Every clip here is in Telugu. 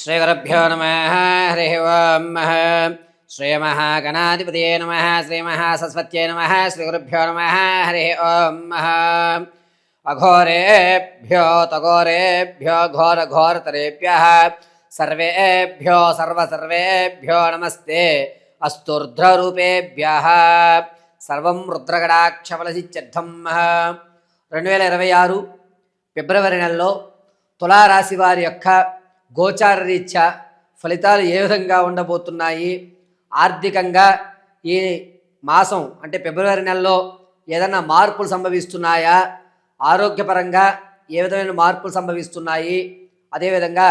श्रीगुरुभ्यो नमः हरिः ओम् श्रीमहागणाधिपतये नमः श्रीमहासरस्वत्यै नमः श्रीगुरुभ्यो नमः हरिः ओम् अघोरेभ्यो तघोरेभ्यो घोरघोरतरेभ्यः सर्वेभ्यो सर्वेभ्यो नमस्ते अस्तुर्ध्वरूपेभ्यः सर्वं रुद्रगडाक्षफलसिद्ध्यर्थं 2026 ఫిబ్రవరి నెలలో తులారాశి వారి యొక్క గోచార రీత్యా ఫలితాలు ఏ విధంగా ఉండబోతున్నాయి, ఆర్థికంగా ఈ మాసం అంటే ఫిబ్రవరి నెలలో ఏదైనా మార్పులు సంభవిస్తున్నాయా, ఆరోగ్యపరంగా ఏ విధమైన మార్పులు సంభవిస్తున్నాయి, అదేవిధంగా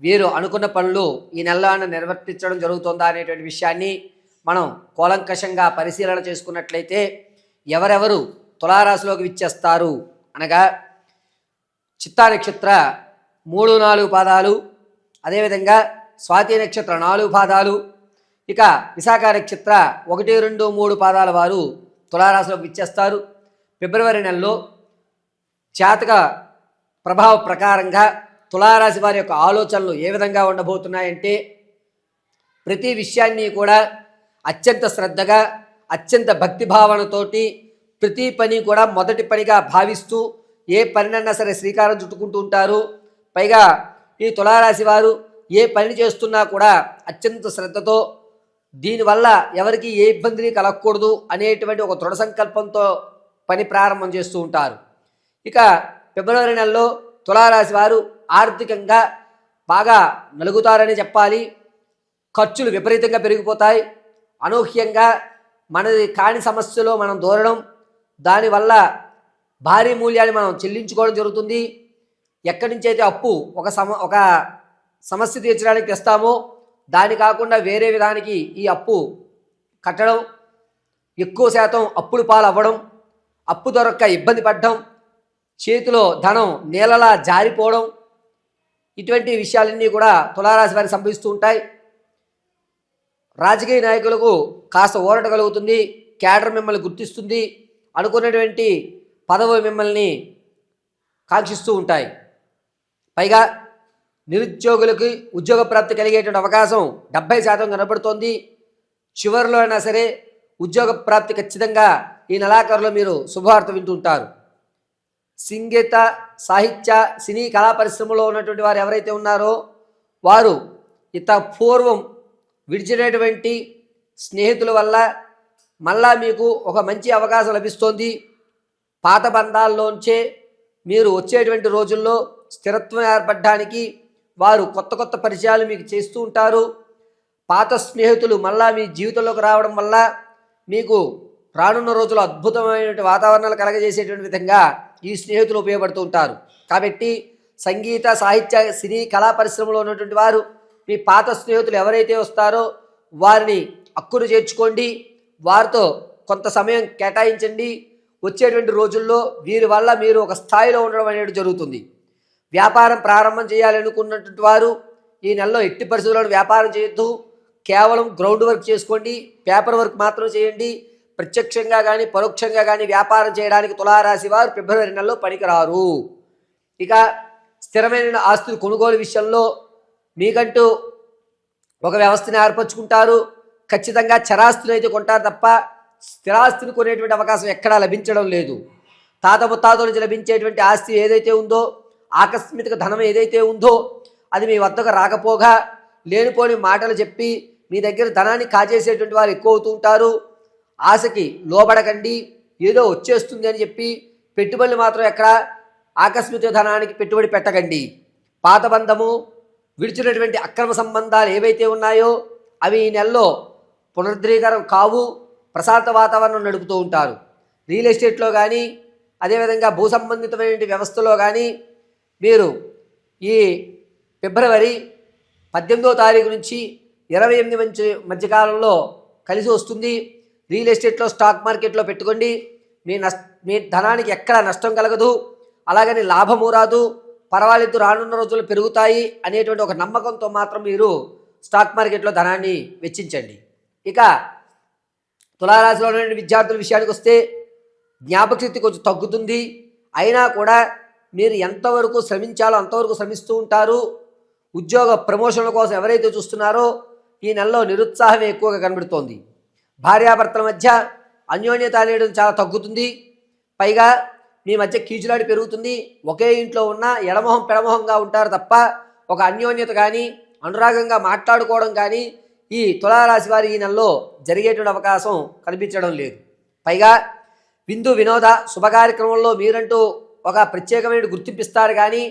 వీరు అనుకున్న పనులు ఈ నెలలో నిర్వర్తించడం జరుగుతుందా అనేటువంటి విషయాన్ని మనం కూలంకషంగా పరిశీలన చేసుకున్నట్లయితే ఎవరెవరు తులారాశిలోకి విచ్చేస్తారు అనగా చిత్తా నక్షత్ర 3-4 పాదాలు, అదేవిధంగా స్వాతి నక్షత్ర 4 పాదాలు, ఇక విశాఖ నక్షత్ర 1-2-3 పాదాల వారు తులారాశిలోకి విచ్చేస్తారు. ఫిబ్రవరి నెలలో జాతక ప్రభావ ప్రకారంగా తులారాశి వారి యొక్క ఆలోచనలు ఏ విధంగా ఉండబోతున్నాయంటే ప్రతి విషయాన్ని కూడా అత్యంత శ్రద్ధగా అత్యంత భక్తిభావనతోటి ప్రతి పని కూడా మొదటి పనిగా భావిస్తూ ఏ పనినన్నా సరే శ్రీకారం చుట్టుకుంటూ ఉంటారు. పైగా ఈ తులారాశి వారు ఏ పని చేస్తున్నా కూడా అత్యంత శ్రద్ధతో దీనివల్ల ఎవరికి ఏ ఇబ్బందిని కలగకూడదు అనేటువంటి ఒక దృఢ సంకల్పంతో పని ప్రారంభం చేస్తూ ఉంటారు. ఇక ఫిబ్రవరి నెలలో తులారాశి వారు ఆర్థికంగా బాగా నలుగుతారని చెప్పాలి. ఖర్చులు విపరీతంగా పెరిగిపోతాయి. అనూహ్యంగా మనది కాని సమస్యలో మనం దూరడం, దానివల్ల భారీ మూల్యాన్ని మనం చెల్లించుకోవడం జరుగుతుంది. ఎక్కడి నుంచి అయితే అప్పు ఒక సమస్య తీర్చడానికి తెస్తామో దాని కాకుండా వేరే విధానికి ఈ అప్పు కట్టడం, ఎక్కువ శాతం అప్పులు పాలవ్వడం, అప్పు దొరక్క ఇబ్బంది పడడం, చేతిలో ధనం నేలలా జారిపోవడం, ఇటువంటి విషయాలన్నీ కూడా తులారాశి వారికి సంభవిస్తూ ఉంటాయి. రాజకీయ నాయకులకు కాస్త ఊరట కలుగుతుంది. క్యాడర్ మిమ్మల్ని గుర్తిస్తుంది. అనుకున్నటువంటి పదవి మిమ్మల్ని కాంక్షిస్తూ ఉంటాయి. పైగా నిరుద్యోగులకి ఉద్యోగ ప్రాప్తి కలిగేటువంటి అవకాశం 70% కనబడుతోంది. చివరిలో అయినా సరే ఉద్యోగ ప్రాప్తి ఖచ్చితంగా ఈ నెలాఖరులో మీరు శుభవార్త వింటుంటారు. సంగీత సాహిత్య సినీ కళా పరిశ్రమలో ఉన్నటువంటి వారు ఎవరైతే ఉన్నారో వారు పూర్వం విడిచినటువంటి స్నేహితుల వల్ల మళ్ళా మీకు ఒక మంచి అవకాశం లభిస్తోంది. పాత బంధాల్లోంచే మీరు వచ్చేటువంటి రోజుల్లో స్థిరత్వం ఏర్పడడానికి వారు కొత్త కొత్త పరిచయాలు మీకు చేస్తూ ఉంటారు. పాత స్నేహితులు మళ్ళా మీ జీవితంలోకి రావడం వల్ల మీకు రానున్న రోజుల్లో అద్భుతమైనటువంటి వాతావరణాలు కలగజేసేటువంటి విధంగా ఈ స్నేహితులు ఉపయోగపడుతూ ఉంటారు. కాబట్టి సంగీత సాహిత్య సినీ కళా పరిశ్రమలో ఉన్నటువంటి వారు మీ పాత స్నేహితులు ఎవరైతే వస్తారో వారిని అక్కును చేర్చుకోండి. వారితో కొంత సమయం కేటాయించండి. వచ్చేటువంటి రోజుల్లో వీరి వల్ల మీరు ఒక స్థాయిలో ఉండడం అనేది జరుగుతుంది. వ్యాపారం ప్రారంభం చేయాలనుకున్నటువంటి వారు ఈ నెలలో ఎట్టి పరిస్థితుల్లో వ్యాపారం చేయొద్దు. కేవలం గ్రౌండ్ వర్క్ చేసుకోండి. పేపర్ వర్క్ మాత్రం చేయండి. ప్రత్యక్షంగా కానీ పరోక్షంగా కానీ వ్యాపారం చేయడానికి తులారాశి వారు ఫిబ్రవరి నెలలో పనికిరారు. ఇక స్థిరమైన ఆస్తులు కొనుగోలు విషయంలో మీకంటూ ఒక వ్యవస్థను ఏర్పరచుకుంటారు. ఖచ్చితంగా చరాస్తుని అయితే కొంటారు తప్ప స్థిరాస్తిని కొనేటువంటి అవకాశం ఎక్కడా లభించడం లేదు. తాత ముత్తాతల నుంచి లభించేటువంటి ఆస్తి ఏదైతే ఉందో, ఆకస్మిక ధనం ఏదైతే ఉందో అది మీ వద్దకు రాకపోగా లేనిపోని మాటలు చెప్పి మీ దగ్గర ధనాన్ని కాజేసేటువంటి వారు ఎక్కువ అవుతూ ఉంటారు. ఆశకి లోబడకండి. ఏదో వచ్చేస్తుంది అని చెప్పి పెట్టుబడులు మాత్రం ఎక్కడ ఆకస్మిక ధనానికి పెట్టుబడి పెట్టకండి. పాత బంధము విడిచినటువంటి అక్రమ సంబంధాలు ఏవైతే ఉన్నాయో అవి ఈ నెలలో పునరుద్ధరీకరం కావు. ప్రశాంత వాతావరణం నడుపుతూ ఉంటారు. రియల్ ఎస్టేట్లో కానీ అదేవిధంగా భూ సంబంధితమైన వ్యవస్థలో కానీ మీరు ఈ ఫిబ్రవరి 18వ తారీఖు నుంచి 28 మధ్యకాలంలో కలిసి వస్తుంది. రియల్ ఎస్టేట్లో స్టాక్ మార్కెట్లో పెట్టుకోండి. మీ ధనానికి ఎక్కడ నష్టం కలగదు. అలాగని లాభము రాదు. పర్వాలేదు, రానున్న రోజులు పెరుగుతాయి అనేటువంటి ఒక నమ్మకంతో మాత్రం మీరు స్టాక్ మార్కెట్లో ధనాన్ని వెచ్చించండి. ఇక తులారాశిలో ఉన్న విద్యార్థుల విషయానికి వస్తే జ్ఞాపకశక్తి కొంచెం తగ్గుతుంది. అయినా కూడా మీరు ఎంతవరకు శ్రమించాలో అంతవరకు శ్రమిస్తూ ఉంటారు. ఉద్యోగ ప్రమోషన్ల కోసం ఎవరైతే చూస్తున్నారో ఈ నెలలో నిరుత్సాహం ఎక్కువగా కనబడుతోంది. భార్యాభర్తల మధ్య అన్యోన్యత అనేది చాలా తగ్గుతుంది. పైగా మీ మధ్య కీచులాడి పెరుగుతుంది. ఒకే ఇంట్లో ఉన్న ఎడమొహం పెడమొహంగా ఉంటారు తప్ప ఒక అన్యోన్యత కానీ అనురాగంగా మాట్లాడుకోవడం కానీ ఈ తులారాశి వారి ఈ నెలలో జరిగేటువంటి అవకాశం కనిపించడం లేదు. పైగా విందు వినోద శుభ కార్యక్రమంలో మీరంటూ ఒక ప్రత్యేకమైన గుర్తింపిస్తారు కానీ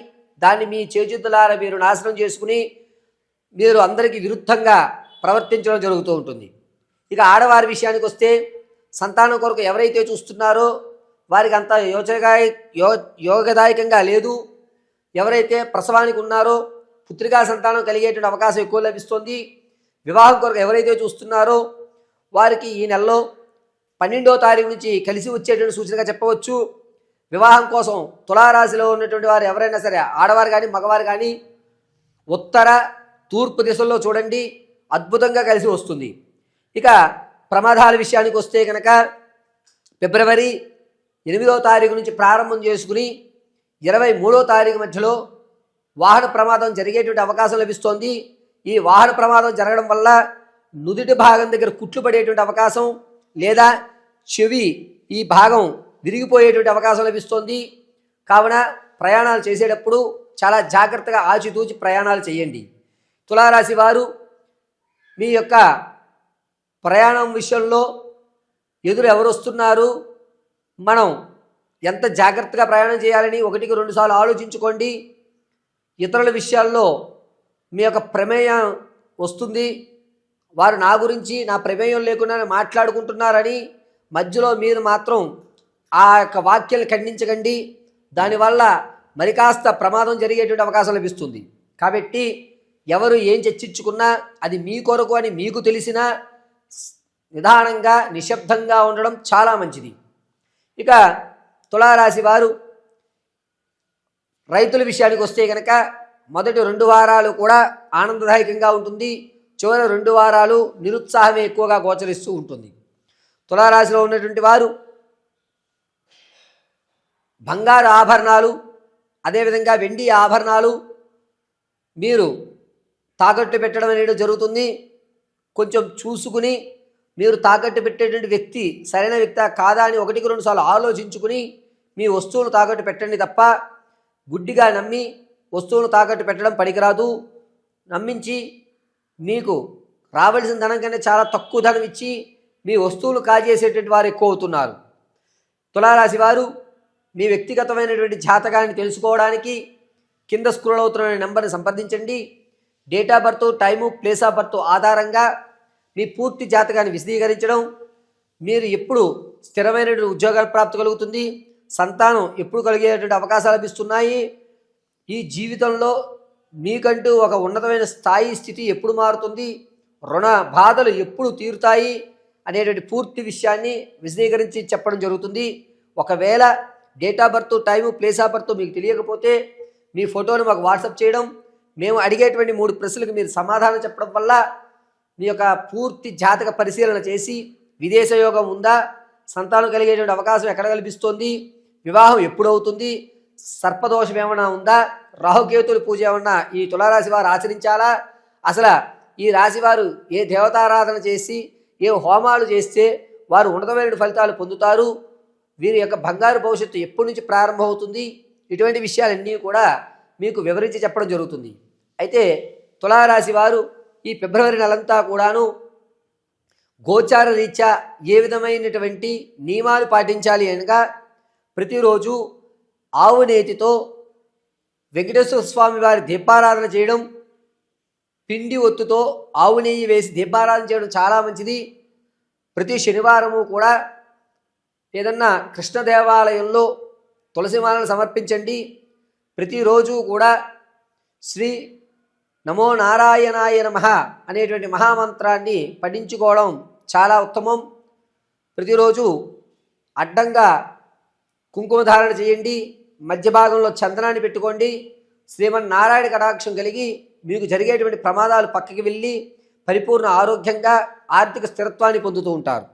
దాన్ని మీ చేతులారా మీరు నాశనం చేసుకుని మీరు అందరికీ విరుద్ధంగా ప్రవర్తించడం జరుగుతూ ఉంటుంది. ఇక ఆడవారి విషయానికి వస్తే సంతానం కొరకు ఎవరైతే చూస్తున్నారో వారికి అంత యోగదాయకంగా లేదు. ఎవరైతే ప్రసవానికి ఉన్నారో పుత్రికా సంతానం కలిగేటువంటి అవకాశం ఎక్కువ లభిస్తుంది. వివాహం కొరకు ఎవరైతే చూస్తున్నారో వారికి ఈ నెలలో 12వ తారీఖు నుంచి కలిసి వచ్చేటువంటి సూచనగా చెప్పవచ్చు. వివాహం కోసం తులారాశిలో ఉన్నటువంటి వారు ఎవరైనా సరే ఆడవారు కానీ మగవారు కానీ ఉత్తర తూర్పు దిశల్లో చూడండి, అద్భుతంగా కలిసి వస్తుంది. ఇక ప్రమాదాల విషయానికి వస్తే కనుక ఫిబ్రవరి 8వ తారీఖు నుంచి ప్రారంభం చేసుకుని 23వ తారీఖు మధ్యలో వాహన ప్రమాదం జరిగేటువంటి అవకాశం లభిస్తోంది. ఈ వాహన ప్రమాదం జరగడం వల్ల నుదుటి భాగం దగ్గర కుట్లు పడేటువంటి అవకాశం లేదా చెవి ఈ భాగం విరిగిపోయేటువంటి అవకాశం లభిస్తోంది. కావున ప్రయాణాలు చేసేటప్పుడు చాలా జాగ్రత్తగా ఆచితూచి ప్రయాణాలు చేయండి. తులారాశి వారు మీ యొక్క ప్రయాణం విషయంలో ఎదురు ఎవరు వస్తున్నారు, మనం ఎంత జాగ్రత్తగా ప్రయాణం చేయాలని 1-2 సార్లు ఆలోచించుకోండి. ఇతరుల విషయాల్లో మీ యొక్క ప్రమేయం వస్తుంది. వారు నా గురించి నా ప్రమేయం లేకుండా మాట్లాడుకుంటున్నారని మధ్యలో మీరు మాత్రం ఆ యొక్క వాక్యాలు ఖండించకండి. దానివల్ల మరి కాస్త ప్రమాదం జరిగేటువంటి అవకాశం లభిస్తుంది. కాబట్టి ఎవరు ఏం చర్చించుకున్నా అది మీ కొరకు అని మీకు తెలిసినా నిదానంగా నిశ్శబ్దంగా ఉండడం చాలా మంచిది. ఇక తులారాశి వారు రైతుల విషయానికి వస్తే కనుక మొదటి 2 వారాలు కూడా ఆనందదాయకంగా ఉంటుంది. చివరి 2 వారాలు నిరుత్సాహమే ఎక్కువగా గోచరిస్తూ ఉంటుంది. తులారాశిలో ఉన్నటువంటి వారు బంగారు ఆభరణాలు అదేవిధంగా వెండి ఆభరణాలు మీరు తాకట్టు పెట్టడం అనేది జరుగుతుంది. కొంచెం చూసుకుని మీరు తాకట్టు పెట్టేటువంటి వ్యక్తి సరైన వ్యక్తి కాదా అని 1-2 సార్లు ఆలోచించుకుని మీ వస్తువులు తాకట్టు పెట్టండి తప్ప గుడ్డిగా నమ్మి వస్తువులు తాకట్టు పెట్టడం పనికిరాదు. నమ్మించి మీకు రావాల్సిన ధనం కన్నా చాలా తక్కువ ధనం ఇచ్చి మీ వస్తువులు కాజేసేటువంటి వారు ఎక్కువ అవుతున్నారు. తులారాశి వారు మీ వ్యక్తిగతమైనటువంటి జాతకాన్ని తెలుసుకోవడానికి కింద స్క్రోల్ అవుతున్న నెంబర్ని సంప్రదించండి. Date of birth, time, place of birth ఆధారంగా మీ పూర్తి జాతకాన్ని విశదీకరించడం, మీరు ఎప్పుడు స్థిరమైనటువంటి ఉద్యోగాల ప్రాప్తి కలుగుతుంది, సంతానం ఎప్పుడు కలిగేటువంటి అవకాశాలు లభిస్తున్నాయి, ఈ జీవితంలో మీకంటూ ఒక ఉన్నతమైన స్థాయి స్థితి ఎప్పుడు మారుతుంది, రుణ బాధలు ఎప్పుడు తీరుతాయి అనేటువంటి పూర్తి విషయాన్ని విశదీకరించి చెప్పడం జరుగుతుంది. ఒకవేళ date of birth, time, place of birth మీకు తెలియకపోతే మీ ఫోటోను మాకు వాట్సాప్ చేయడం, మేము అడిగేటువంటి 3 ప్రశ్నలకు మీరు సమాధానం చెప్పడం వల్ల మీ యొక్క పూర్తి జాతక పరిశీలన చేసి విదేశ యోగం ఉందా, సంతానం కలిగేటువంటి అవకాశం ఎక్కడ కల్పిస్తోంది, వివాహం ఎప్పుడు అవుతుంది, సర్పదోషం ఏమైనా ఉందా, రాహుకేతుల పూజ ఏమన్నా ఈ తులారాశి వారు ఆచరించాలా, అసలు ఈ రాశివారు ఏ దేవతారాధన చేసి ఏ హోమాలు చేస్తే వారు ఉన్నతమైన ఫలితాలు పొందుతారు, వీరి యొక్క బంగారు భవిష్యత్తు ఎప్పటి నుంచి ప్రారంభమవుతుంది, ఇటువంటి విషయాలన్నీ కూడా మీకు వివరించి చెప్పడం జరుగుతుంది. అయితే తులారాశి వారు ఈ ఫిబ్రవరి నెలంతా కూడాను గోచార రీత్యా ఏ విధమైనటువంటి నియమాలు పాటించాలి అనగా ప్రతిరోజు ఆవు నేతితో వెంకటేశ్వర స్వామి వారి దీపారాధన చేయడం, పిండి ఒత్తుతో ఆవు నెయ్యి వేసి దీపారాధన చేయడం చాలా మంచిది. ప్రతి శనివారము కూడా ఏదన్నా కృష్ణ దేవాలయంలో తులసిమాలను సమర్పించండి. ప్రతిరోజు కూడా శ్రీ నమో నారాయణాయ నమః అనేటువంటి మహామంత్రాన్ని పఠించుకోవడం చాలా ఉత్తమం. ప్రతిరోజు అడ్డంగా కుంకుమ ధారణ చేయండి, మధ్య భాగంలో చందనాన్ని పెట్టుకోండి. శ్రీమన్నారాయణ కటాక్షం కలిగి మీకు జరిగేటువంటి ప్రమాదాలు పక్కకి వెళ్ళి పరిపూర్ణ ఆరోగ్యంగా ఆర్థిక స్థిరత్వాన్ని పొందుతూ ఉంటారు.